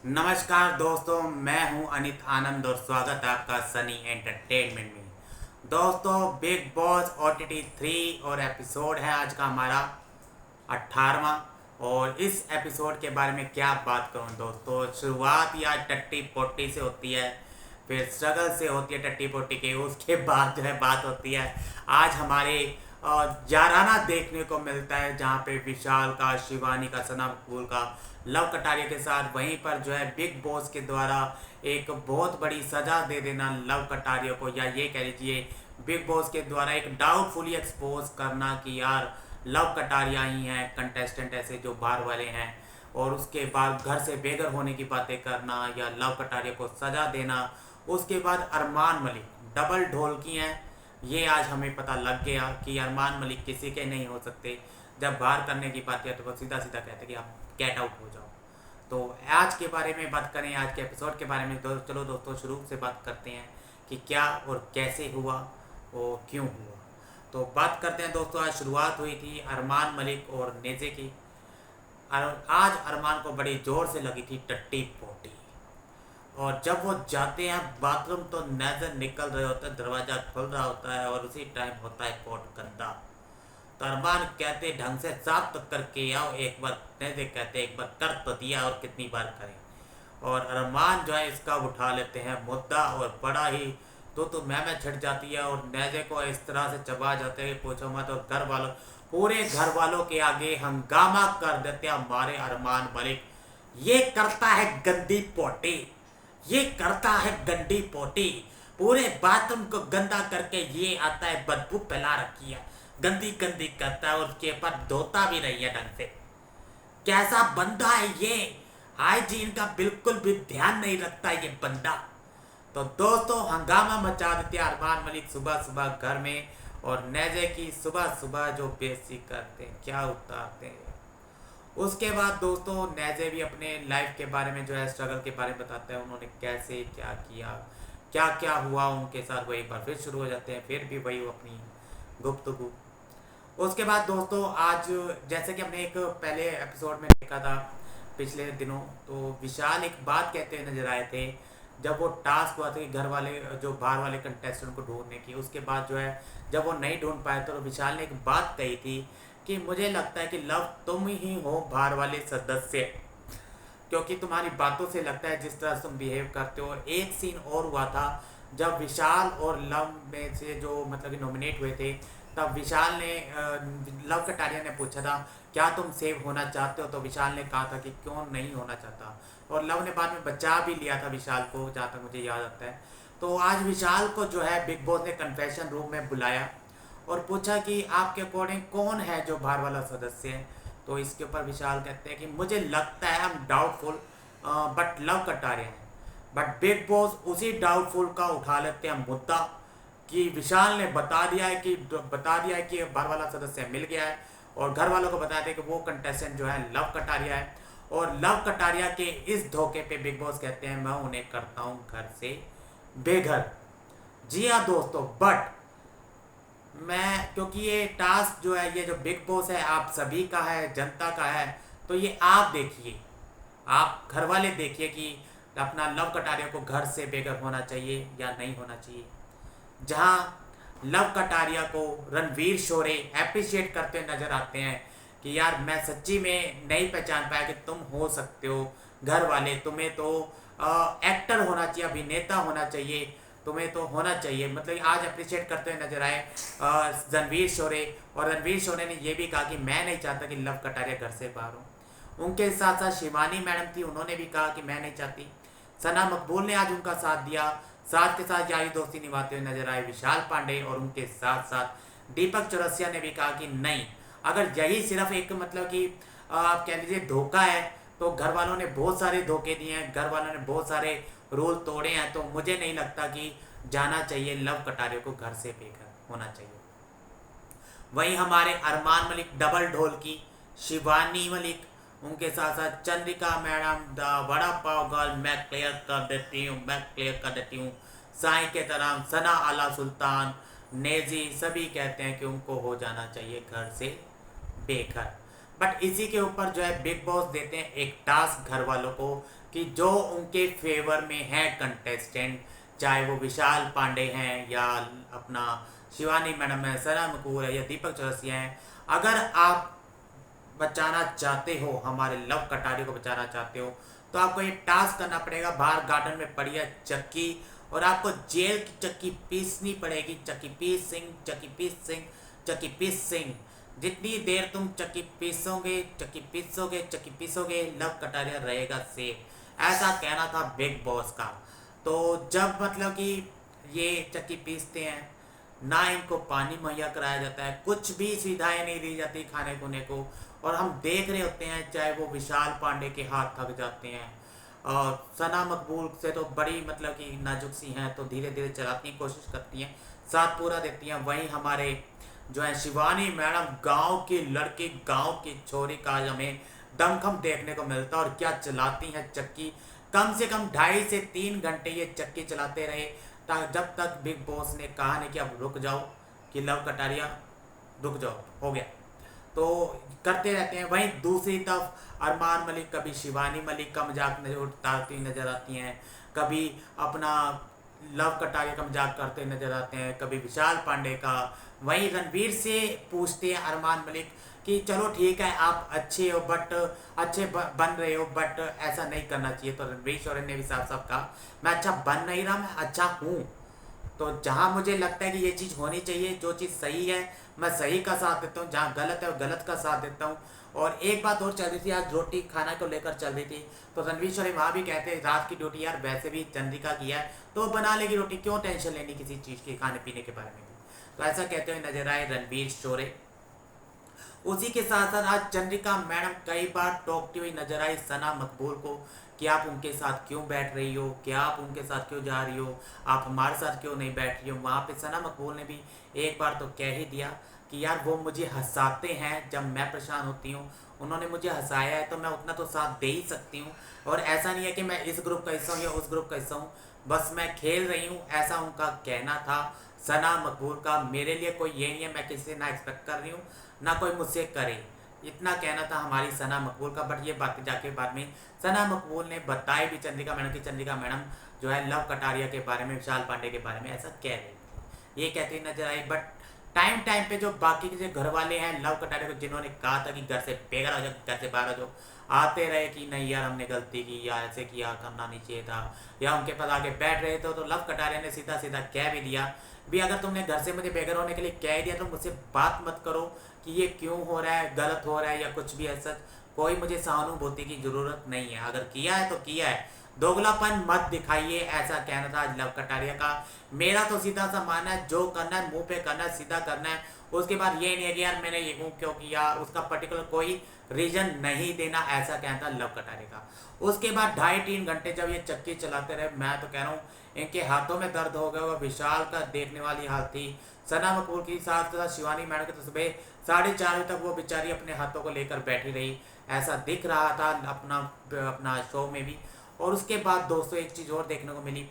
नमस्कार दोस्तों, मैं हूं अनित आनंद और स्वागत है आपका सनी एंटरटेनमेंट में। दोस्तों, बिग बॉस OTT 3 और एपिसोड है आज का हमारा 18वां। और इस एपिसोड के बारे में क्या बात करूं दोस्तों। शुरुआत या टट्टी पोट्टी से होती है, फिर स्ट्रगल से होती है टट्टी पोट्टी के, उसके बाद जो है बात होती है आज हमारे याराना देखने को मिलता है, जहाँ पे विशाल का, शिवानी का, सना कपूर का लव कटारिया के साथ वहीं पर जो है बिग बॉस के द्वारा एक बहुत बड़ी सजा दे देना लव कटारिया को, या ये कह लीजिए बिग बॉस के द्वारा एक डाउटफुली एक्सपोज करना कि यार लव कटारिया ही हैं कंटेस्टेंट ऐसे जो बाहर वाले हैं, और उसके बाद घर से बेघर होने की बातें करना या लव कटारिया को सजा देना। उसके बाद अरमान मलिक डबल ढोलकी हैं, ये आज हमें पता लग गया कि अरमान मलिक किसी के नहीं हो सकते। जब बाहर करने की बात है तो वो सीधा सीधा कहते हैं कि आप गेट आउट हो जाओ। तो आज के बारे में बात करें, आज के एपिसोड के बारे में। चलो दोस्तों, शुरू से बात करते हैं कि क्या और कैसे हुआ और क्यों हुआ। तो बात करते हैं दोस्तों, आज शुरुआत हुई थी अरमान मलिक और नेजे की। आज अरमान को बड़ी ज़ोर से लगी थी टट्टी पोटी, और जब वो जाते हैं बाथरूम तो नेज़र निकल रहे होते हैं, दरवाज़ा खुल रहा होता है और उसी टाइम होता है कोट गंदा। तो अरमान कहते ढंग से साफ तो करके आओ एक बार, नेज़े कहते एक बार कर तो दिया और कितनी बार करें। और अरमान जो है इसका उठा लेते हैं मुद्दा, और बड़ा ही तो मैं छिड़ जाती है और नेज़े को इस तरह से चबा जाते हैं पूछो मत। और घर वालों, पूरे घर वालों के आगे हंगामा कर देते हैं हमारे अरमान मलिक। ये करता है गंदी पोटी, ये करता है गंदी पोटी, पूरे बाथरूम को गंदा करके ये आता है, बदबू फैला रखी है, गंदी गंदी करता है और उसके ऊपर धोता भी नहीं है ढंग से। कैसा बंदा है ये, हाइजीन का बिल्कुल भी ध्यान नहीं रखता ये बंदा। तो दोस्तों, हंगामा मचा देते हैं अरमान मलिक सुबह सुबह घर में, और नेज़े की सुबह सुबह जो बेइज्जती करते हैं, क्या उतारते हैं। उसके बाद दोस्तों, नेज़े भी अपने लाइफ के बारे में जो है स्ट्रगल के बारे में बताते हैं, उन्होंने कैसे क्या किया, क्या क्या हुआ उनके साथ। वो एक बार फिर शुरू हो जाते हैं, फिर भी वही अपनी गुफ्तगू। उसके बाद दोस्तों, आज जैसे कि हमने एक पहले एपिसोड में देखा था पिछले दिनों, तो विशाल एक बात कहते हुए नजर आए थे जब वो टास्क हुआ था कि घर वाले जो बाहर वाले कंटेस्टेंट को ढूंढने की। उसके बाद जो है जब वो नहीं ढूंढ पाए तो विशाल ने एक बात कही थी कि मुझे लगता है कि लव तुम ही हो बाहर वाले सदस्य, क्योंकि तुम्हारी बातों से लगता है जिस तरह तुम बिहेव करते हो। एक सीन और हुआ था जब विशाल और लव में से जो मतलब नॉमिनेट हुए थे, तब विशाल ने लव कटारिया ने पूछा था क्या तुम सेव होना चाहते हो, तो विशाल ने कहा था कि क्यों नहीं होना चाहता, और लव ने बाद में बचा भी लिया था विशाल को, जहाँ तक मुझे याद आता है। तो आज विशाल को जो है बिग बॉस ने कन्फेशन रूम में बुलाया और पूछा कि आपके अकॉर्डिंग कौन है जो बाहर वाला सदस्य है। तो इसके ऊपर विशाल कहते हैं कि मुझे लगता है हम डाउटफुल बट लव कटारिया हैं। बट बिग बॉस उसी डाउटफुल का उठा लेते हैं मुद्दा कि विशाल ने बता दिया है कि बाहर वाला सदस्य मिल गया है, और घर वालों को बताया था कि वो कंटेस्टेंट जो है लव कटारिया है। और लव कटारिया के इस धोखे पे बिग बॉस कहते हैं मैं उन्हें करता हूँ घर से बेघर। जी हाँ दोस्तों, बट मैं, क्योंकि ये टास्क जो है, ये जो बिग बॉस है आप सभी का है, जनता का है, तो ये आप देखिए, आप घर वाले देखिए कि अपना लव कटारिया को घर से बेघर होना चाहिए या नहीं होना चाहिए। जहां लव कटारिया को रणवीर शोरे अप्रिशिएट करते नजर आते हैं कि यार मैं सच्ची में नहीं पहचान पाया कि तुम हो सकते हो घर वाले, तुम्हें तो एक्टर होना चाहिए, अभिनेता होना चाहिए, तुम्हें तो होना चाहिए। मतलब आज अप्रिशिएट करते हुए नजर आए रणवीर शोरे, और रणवीर शोरे ने यह भी कहा कि मैं नहीं चाहता कि लव कटारिया घर से बाहर हो। उनके साथ साथ शिवानी मैडम थी, उन्होंने भी कहा कि मैं नहीं चाहती। सना मकबूल ने आज उनका साथ दिया, साथ के साथ यारी दोस्ती निभाते हुए नजर आए विशाल पांडे, और उनके साथ साथ दीपक चौरसिया ने भी कहा कि नहीं, अगर यही सिर्फ एक मतलब कि आप कह लीजिए धोखा है, तो घर वालों ने बहुत सारे धोखे दिए हैं, घर वालों ने बहुत सारे रूल तोड़े हैं, तो मुझे नहीं लगता कि जाना चाहिए, लव कटारियों को घर से बेघर होना चाहिए। वहीं हमारे अरमान मलिक डबल ढोल की, शिवानी मलिक, उनके साथ साथ Chandrika madam, the vada pav girl, मैं क्लियर कर देती हूँ, मैं क्लियर कर देती हूँ, साई के तरह सना आला सुल्तान, नेजी, सभी कहते हैं कि उनको हो जाना चाहिए घर से बेघर। बट इसी के ऊपर जो है बिग बॉस देते हैं एक टास्क घर वालों को कि जो उनके फेवर में है कंटेस्टेंट, चाहे वो विशाल पांडे हैं या अपना शिवानी मैडम है, सना मकबूल है या दीपक चौरसिया हैं, अगर आप बचाना चाहते हो, हमारे लव कटारी को बचाना चाहते हो, तो आपको ये टास्क करना पड़ेगा। बाहर गार्डन में पड़ी है चक्की और आपको जेल की चक्की पीसनी पड़ेगी। चक्की पीस सिंह, चक्की पीस सिंह, चक्की पीस सिंह। जितनी देर तुम चक्की पीसोगे, चक्की पीसोगे, चक्की पीसोगे, लव कटारिया रहेगा सेफ। ऐसा कहना था बिग बॉस का। तो जब मतलब कि ये चक्की पीसते हैं, ना इनको पानी मुहैया कराया जाता है, कुछ भी सुविधाएं नहीं दी जाती खाने खुने को, और हम देख रहे होते हैं चाहे वो विशाल पांडे के हाथ थक जाते हैं और सना मकबूल से तो बड़ी मतलब कि नाजुक सी हैं, तो धीरे धीरे चलाती कोशिश करती हैं, साथ पूरा देती हैं। वहीं हमारे जो है शिवानी मैडम, गांव के लड़के, गांव की छोरी का हमें दमखम देखने को मिलता है, और क्या चलाती हैं चक्की। कम से कम 2.5 से 3 घंटे ये चक्की चलाते रहे, जब तक बिग बॉस ने कहा नहीं कि अब रुक जाओ, कि लव कटारिया रुक जाओ, हो गया। तो करते रहते हैं। वहीं दूसरी तरफ अरमान मलिक, कभी शिवानी मलिक का मजाक उतारती नजर आती हैं, कभी अपना लव कटारिया का मजाक करते नजर आते हैं, कभी विशाल पांडे का। वहीं रणवीर से पूछते हैं अरमान मलिक कि चलो ठीक है आप अच्छे हो, बट अच्छे बन रहे हो, बट ऐसा नहीं करना चाहिए। तो रणवीर शोरन ने भी साफ साफ कहा मैं अच्छा बन नहीं रहा, मैं अच्छा हूँ। तो जहाँ मुझे लगता है कि ये चीज़ होनी चाहिए, जो चीज़ सही है मैं सही का साथ देता हूँ, जहाँ गलत है वो गलत का साथ देता हूँ। और एक बात और चल रही थी, आज रोटी खाना को लेकर चल रही थी, तो रणवीर शोरे वहाँ भी कहते हैं रात की ड्यूटी यार वैसे भी चंद्रिका की है तो वो बना लेगी रोटी, क्यों टेंशन लेनी किसी चीज़ की, खाने पीने के बारे में। तो ऐसा कहते हुए नजर आए रणवीर शोरे। उसी के साथ साथ आज चंद्रिका मैडम कई बार टोकती हुई नजर आई सना मकबूल को कि आप उनके साथ क्यों बैठ रही हो, क्या आप उनके साथ क्यों जा रही हो, आप हमारे साथ क्यों नहीं बैठ रही हो। वहाँ पे सना मकबूल ने भी एक बार तो कह ही दिया कि यार वो मुझे हंसाते हैं जब मैं परेशान होती हूँ, उन्होंने मुझे हंसाया है तो मैं उतना तो साथ दे ही सकती हूँ। और ऐसा नहीं है कि मैं इस ग्रुप का हिस्सा हूँ या उस ग्रुप का हिस्सा हूँ, बस मैं खेल रही हूँ, ऐसा उनका कहना था सना मकबूल का। मेरे लिए कोई ये नहीं है, मैं किसी से ना एक्सपेक्ट कर रही हूँ ना कोई मुझसे करे, इतना कहना था हमारी सना मकबूल का। बट ये बात जाके बाद में सना मकबूल ने बताई भी चंद्रिका मैडम की, चंद्रिका मैडम जो है लव कटारिया के बारे में, विशाल पांडे के बारे में ऐसा कह रही थी, ये कहती नजर आई। बट टाइम टाइम पे जो बाकी के जो घर वाले हैं लव कटारिया को, जिन्होंने कहा था कि घर से बेघर हो जाओ, घर से बाहर हो जाओ, आते रहे कि नहीं यार हमने गलती की या ऐसे किया, करना नहीं चाहिए था, या उनके पास आके बैठ रहे थे, तो लव कटारिया ने सीधा सीधा कह भी दिया भी अगर तुमने घर से मुझे बेघर होने के लिए कह दिया तो मुझसे बात मत करो कि ये क्यों हो रहा है, गलत हो रहा है या कुछ भी ऐसा, कोई मुझे सहानुभूति की जरूरत नहीं है, अगर किया है तो किया है, दोगलापन मत दिखाइए, ऐसा कहना था लव कटारिया का। मेरा तो सीधा सा मानना है जो करना है मुंह पे करना है, सीधा करना है। उसके बाद ये नहीं है कि यार मैंने ये क्यों किया, उसका पर्टिकुलर कोई रीजन नहीं देना, ऐसा कहना था लव कटारिया का। उसके बाद 2.5-3 घंटे जब ये चक्की चलाते रहे, मैं तो कह रहा हूँ इनके हाथों में दर्द हो गया। विशाल का देखने वाली हाल थी, सना मकबूल की साथ साथ शिवानी मैडम की, तो सुबह 4:30 बजे तक वो बेचारी अपने हाथों को लेकर बैठी रही, ऐसा दिख रहा था अपना शो में भी। और उसके बाद दोस्तों एक चीज़ और देखने को मिली,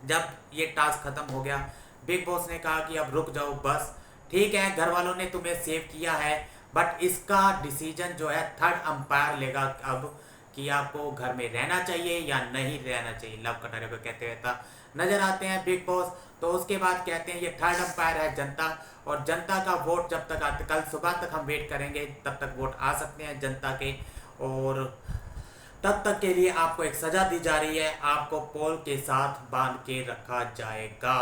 जब ये टास्क खत्म हो गया बिग बॉस ने कहा कि अब रुक जाओ बस, ठीक है घर वालों ने तुम्हें सेव किया है, बट इसका डिसीजन जो है थर्ड अंपायर लेगा अब, कि आपको घर में रहना चाहिए या नहीं रहना चाहिए। लव कटारिया को कहते रहता नजर आते हैं बिग बॉस। तो उसके बाद कहते हैं ये थर्ड अंपायर है जनता, और जनता का वोट जब तक आते, कल सुबह तक हम वेट करेंगे, तब तक वोट आ सकते हैं जनता के, और तब तक के लिए आपको एक सजा दी जा रही है, आपको पोल के साथ बांध के रखा जाएगा।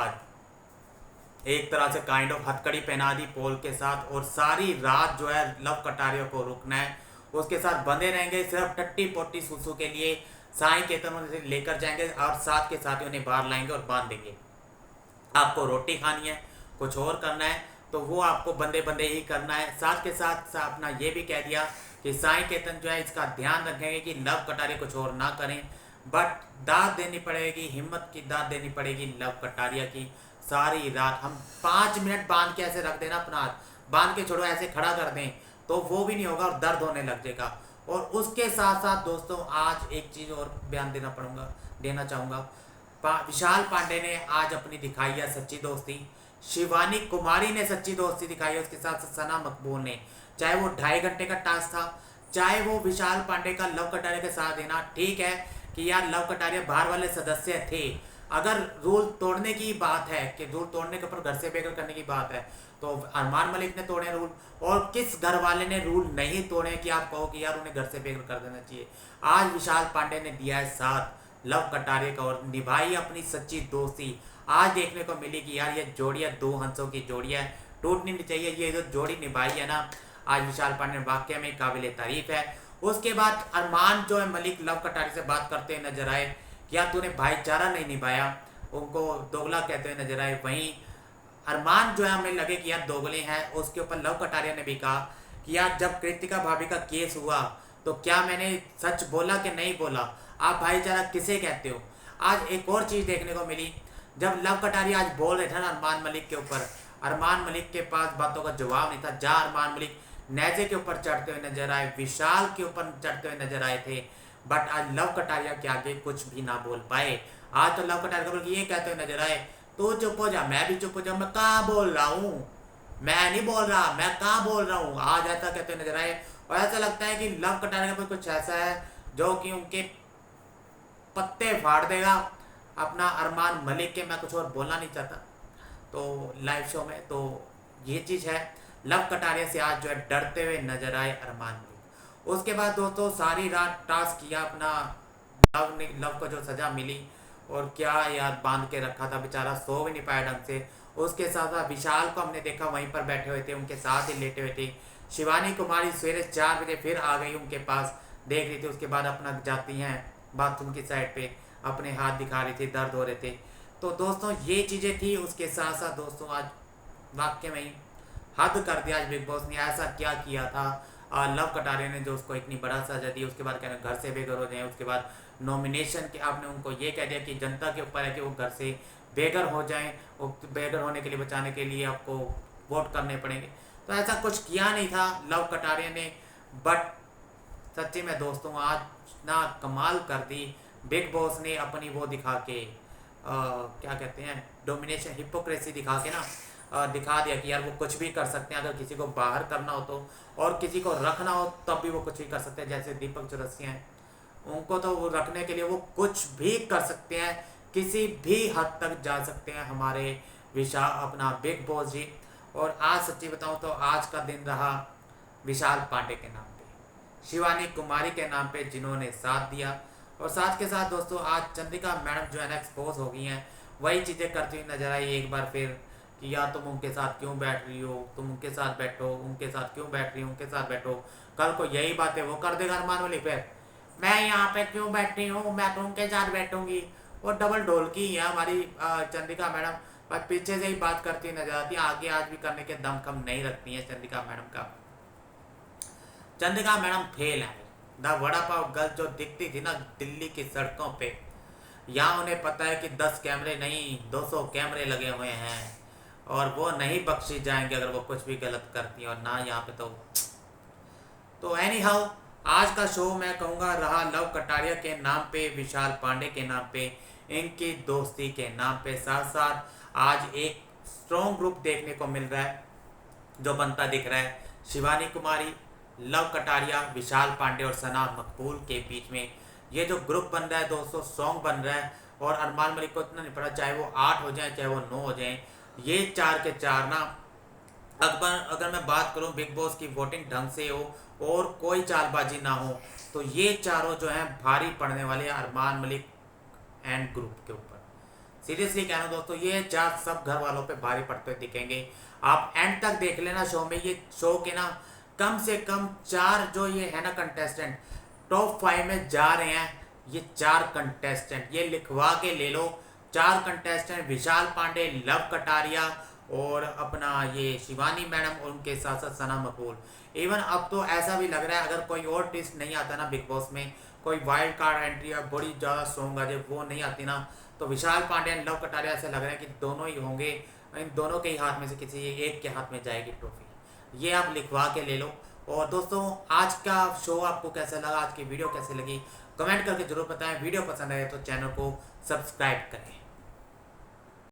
एक तरह से काइंड ऑफ हथकड़ी पहना दी पोल के साथ, और सारी रात जो है लव कटारिया को रुकना है, उसके साथ बंधे रहेंगे सिर्फ टट्टी पोटी सुसु के लिए। साई केतन उन्हें लेकर जाएंगे और साथ के साथ ही उन्हें बाहर लाएंगे और बांध देंगे। आपको रोटी खानी है, कुछ और करना है तो वो आपको बंदे बंदे ही करना है। साथ के साथ अपना ये भी कह दिया कि साई केतन जो है इसका ध्यान रखेंगे कि लव कटारिया कुछ और ना करें, बट दाद देनी पड़ेगी, हिम्मत की दाद देनी पड़ेगी लव कटारिया की। सारी रात हम 5 मिनट बांध के ऐसे रख देना, अपना हाथ बांध के छोड़ो, ऐसे खड़ा कर दें तो वो भी नहीं होगा और दर्द होने लग जाएगा। और उसके साथ साथ दोस्तों आज एक चीज़ और बयान देना चाहूँगा, विशाल पांडे ने आज अपनी दिखाई है सच्ची दोस्ती, शिवानी कुमारी ने सच्ची दोस्ती दिखाई है उसके साथ सना मकबूल ने, चाहे वो 2.5 घंटे का टास्क था, चाहे वो विशाल पांडे का लव कटारिया के साथ देना। ठीक है कि यार लव कटारिया बाहर वाले सदस्य थे, अगर रूल तोड़ने की बात है कि रूल तोड़ने के ऊपर घर से बेघर करने की बात है तो अरमान मलिक ने तोड़े रूल, और किस घर वाले ने रूल नहीं तोड़े कि आप कहो कि यार उन्हें घर से बेघर कर देना चाहिए। आज विशाल पांडे ने दिया है साथ लव कटारिया का और निभाई अपनी सच्ची दोस्ती। आज देखने को मिली कि यार ये जोड़ियाँ 2 हंसों की जोड़ियाँ टूटनी नहीं चाहिए, ये जो जोड़ी निभाई है ना आज विशाल पांडे वाकई में काबिल तारीफ है। उसके बाद अरमान जो है मलिक लव कटारिया से बात करते हुए नजर आए, क्या तूने भाईचारा नहीं निभाया, उनको दोगला कहते हुए नजर आए। वहीं अरमान जो है हमें लगे कि यार दोगले हैं, उसके ऊपर लव कटारिया ने भी कहा कि यार जब कृतिका भाभी का केस हुआ तो क्या मैंने सच बोला कि नहीं बोला, आप भाईचारा किसे कहते हो। आज एक और चीज़ देखने को मिली, जब लव कटारिया आज बोल रहे थे ना अरमान मलिक के ऊपर, अरमान मलिक के पास बातों का जवाब नहीं था। जहाँ अरमान मलिक नेजे के ऊपर चढ़ते हुए नजर आए, विशाल के ऊपर चढ़ते हुए नजर आए थे, बट आज लव कटारिया के आगे कुछ भी ना बोल पाए। आज तो लव कटारिया बल्कि ये कहते हुए नजर आए, तू चुप हो जा, मैं भी चुप हो जाऊँ, मैं कहाँ बोल रहा हूँ, मैं नहीं बोल रहा, मैं कहाँ बोल रहा हूँ। आज ऐसा कहते हुए नजर आए और ऐसा लगता है कि लव कटारिया का कुछ ऐसा है जो कि उनके पत्ते फाड़ देगा अपना अरमान मलिक के। मैं कुछ और बोलना नहीं चाहता तो लाइव शो में, तो ये चीज़ है। लव कटारिया से आज जो है डरते हुए नजर आए अरमान मलिक। उसके बाद दोस्तों सारी रात टास्क किया अपना, लव को जो सज़ा मिली और क्या यार बांध के रखा था बेचारा, सो भी नहीं पाया ढंग से। उसके साथ साथ विशाल को हमने देखा वहीं पर बैठे हुए थे, उनके साथ ही लेटे हुए थे। शिवानी कुमारी सवेरे 4 बजे फिर आ गई उनके पास, देख रही थी, उसके बाद अपना जाती हैं बाथरूम की साइड पे, अपने हाथ दिखा रही थी, दर्द हो रहे थे। तो दोस्तों ये चीज़ें थी। उसके साथ साथ दोस्तों आज वाकई में ही हद कर दिया आज बिग बॉस ने, ऐसा क्या किया था। लव कटारिया ने जो उसको इतनी बड़ा सजा दी, उसके बाद कहना घर से बेघर हो जाए, उसके बाद नॉमिनेशन के आपने उनको ये कह दिया कि जनता के ऊपर है कि वो घर से बेघर हो जाएं, वो बेघर होने के लिए बचाने के लिए आपको वोट करने पड़ेंगे। तो ऐसा कुछ किया नहीं था लव कटारिया ने, बट सच्ची में दोस्तों आज ना कमाल कर दी बिग बॉस ने अपनी वो दिखा के, क्या कहते हैं, डोमिनेशन, हिपोक्रेसी दिखा के ना दिखा दिया कि यार वो कुछ भी कर सकते हैं। अगर किसी को बाहर करना हो तो, और किसी को रखना हो तब भी वो कुछ भी कर सकते हैं। जैसे दीपक चौरसिया हैं, उनको तो वो रखने के लिए वो कुछ भी कर सकते हैं, किसी भी हद तक जा सकते हैं हमारे विशाल अपना बिग बॉस जी। और आज सच्ची बताऊं तो आज का दिन रहा विशाल पांडे के नाम पे, शिवानी कुमारी के नाम पे जिन्होंने साथ दिया। और साथ के साथ दोस्तों आज चंद्रिका मैडम जो है ना एक्सपोज हो गई हैं, वही चीज़ें करती हुई नजर आई एक बार फिर कि यार तुम उनके साथ क्यों बैठ रही हो, तुम उनके साथ बैठो, उनके साथ क्यों बैठ रही हो, उनके साथ बैठो। कल को यही बातें वो कर देगा अरमान वाली पे, मैं यहाँ पे क्यों बैठी हूँ, मैं तो उनके साथ बैठूंगी। और डबल ढोलकी है हमारी चंद्रिका मैडम, बस पीछे से ही बात करती नजर आती है, आगे आज भी करने के दम कम नहीं रखती है चंद्रिका मैडम का। चंद्रिका मैडम फेल है। द वड़ा पाव गर्ल जो दिखती थी ना दिल्ली की सड़कों पे, यहाँ उन्हें पता है कि 10 कैमरे नहीं 200 कैमरे लगे हुए हैं और वो नहीं बख्शी जाएंगे अगर वो कुछ भी गलत करती हैं। और ना यहाँ पे तो एनी हाउ आज का शो मैं कहूँगा रहा लव कटारिया के नाम पे, विशाल पांडे के नाम पे, इनकी दोस्ती के नाम पे। साथ साथ आज एक स्ट्रॉन्ग ग्रुप देखने को मिल रहा है जो बनता दिख रहा है, शिवानी कुमारी, लव कटारिया, विशाल पांडे और सना मकबूल के बीच में ये जो ग्रुप बन रहा है दोस्तों, सॉन्ग बन रहा है। और अरमान मलिक को इतना नहीं पड़ा, चाहे वो 8 हो जाए चाहे वो 9 हो जाए, ये 4 के 4 ना, अगर मैं बात करूं बिग बॉस की वोटिंग ढंग से हो और कोई चालबाजी ना हो तो ये चारों जो हैं भारी पड़ने वाले हैं अरमान मलिक एंड ग्रुप के ऊपर। सीरियसली कह रहा हूँ दोस्तों, ये 4 सब घर वालों पे भारी पड़ते हुए दिखेंगे। आप एंड तक देख लेना शो में, ये शो के ना कम से कम 4 जो ये है ना कंटेस्टेंट टॉप 5 में जा रहे हैं। ये 4 कंटेस्टेंट ये लिखवा के ले लो, 4 कंटेस्टेंट विशाल पांडे, लव कटारिया और अपना ये शिवानी मैडम और उनके साथ साथ सना मकबूल। इवन अब तो ऐसा भी लग रहा है अगर कोई और ट्विस्ट नहीं आता ना बिग बॉस में, कोई वाइल्ड कार्ड एंट्री या बड़ी ज़्यादा सॉन्ग जब वो नहीं आती ना, तो विशाल पांडे एंड लव कटारिया ऐसा लग रहा है कि दोनों ही होंगे, इन दोनों के ही हाथ में से किसी एक के हाथ में जाएगी ट्रॉफी। ये आप लिखवा के ले लो। और दोस्तों आज का शो आपको कैसा लगा, आज की वीडियो कैसे लगी, कमेंट करके जरूर बताएं। वीडियो पसंद आए तो चैनल को सब्सक्राइब करें।